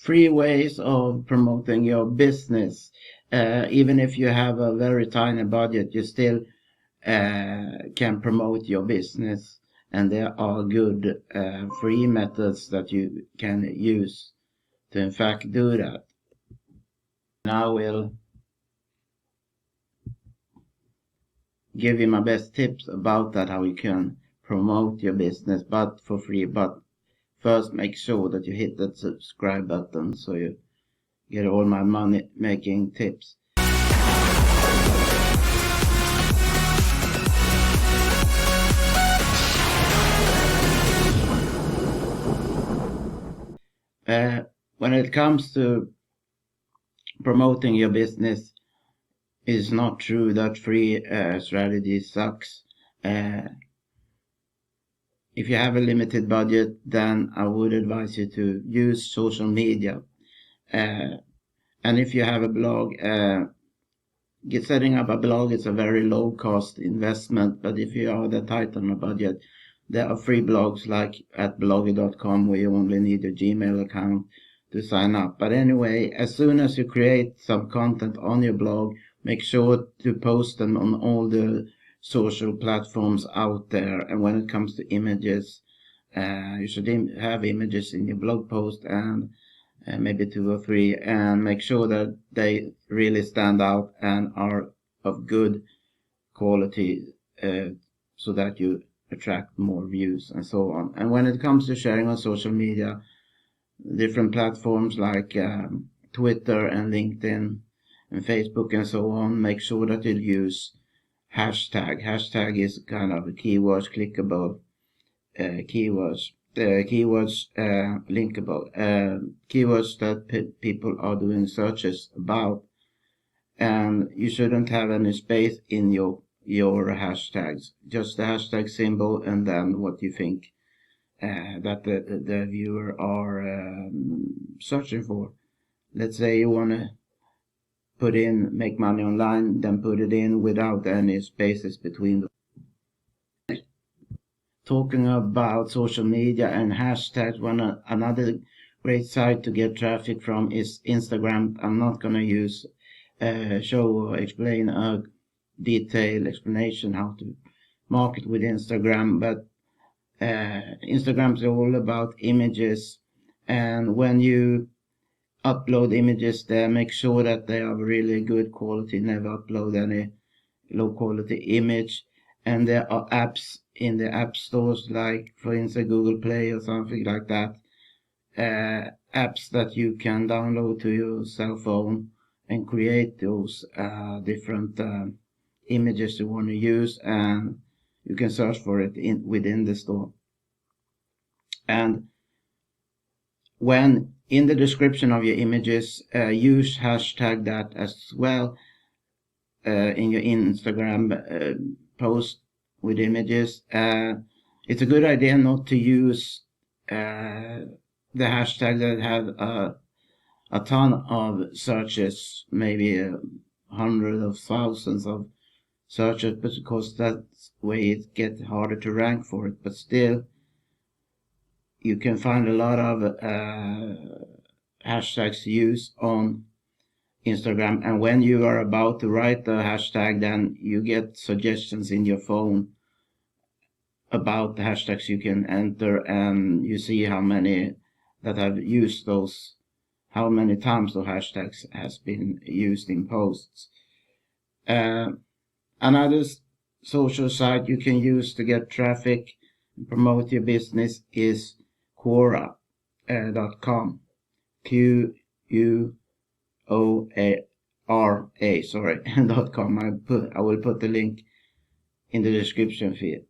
free ways of promoting your business. Even if you have a very tiny budget, you still can promote your business, and there are good free methods that you can use to in fact do that. And I will give you my best tips about that, how you can promote your business but for free. But first, make sure that you hit that subscribe button so you get all my money making tips. When it comes to promoting your business, it's not true that free strategy sucks. If you have a limited budget, then I would advise you to use social media. And if you have a blog, setting up a blog is a very low cost investment. But if you are that tight on a budget, there are free blogs like at blogger.com where you only need a Gmail account to sign up. But anyway, as soon as you create some content on your blog, make sure to post them on all the social platforms out there. And when it comes to images, you should have images in your blog post, and maybe 2 or 3, and make sure that they really stand out and are of good quality, so that you attract more views and so on. And when it comes to sharing on social media, different platforms like Twitter and LinkedIn and Facebook and so on, make sure that you use hashtag. Hashtag is kind of a keywords clickable keywords. Keywords linkable, keywords that people are doing searches about, and you shouldn't have any space in your hashtags, just the hashtag symbol and then what you think that the viewer are searching for. Let's say you want to put in make money online, then put it in without any spaces between them. Talking about social media and hashtags, another great site to get traffic from is Instagram. I'm not going to use show or explain a detailed explanation how to market with Instagram, but Instagram is all about images, and when you upload images there, make sure that they are really good quality. Never upload any low quality image. And there are apps in the app stores, like for instance Google Play or something like that, apps that you can download to your cell phone and create those different images you want to use, and you can search for it within the store. And when in the description of your images, use hashtag that as well in your Instagram post with images. It's a good idea not to use the hashtag that have a ton of searches, maybe 100 of thousands of searches, because that's way it gets harder to rank for it. But still, you can find a lot of hashtags used on Instagram, and when you are about to write the hashtag, then you get suggestions in your phone about the hashtags you can enter, and you see how many that have used those, how many times the hashtags has been used in posts. Another social site you can use to get traffic and promote your business is Quora.com. Quora, .com. I will put the link in the description feed.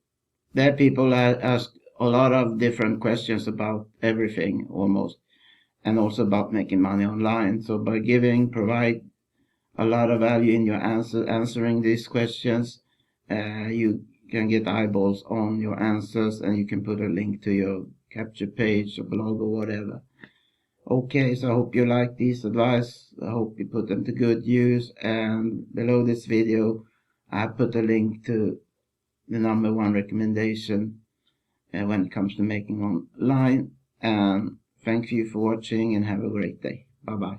There people ask a lot of different questions about everything almost, and also about making money online. So by provide a lot of value in your answering these questions, you can get eyeballs on your answers, and you can put a link to your capture page or blog or whatever. Okay, so I hope you like this advice. I hope you put them to good use, and below this video I have put a link to the #1 recommendation when it comes to making online. And Thank you for watching and have a great day. Bye bye.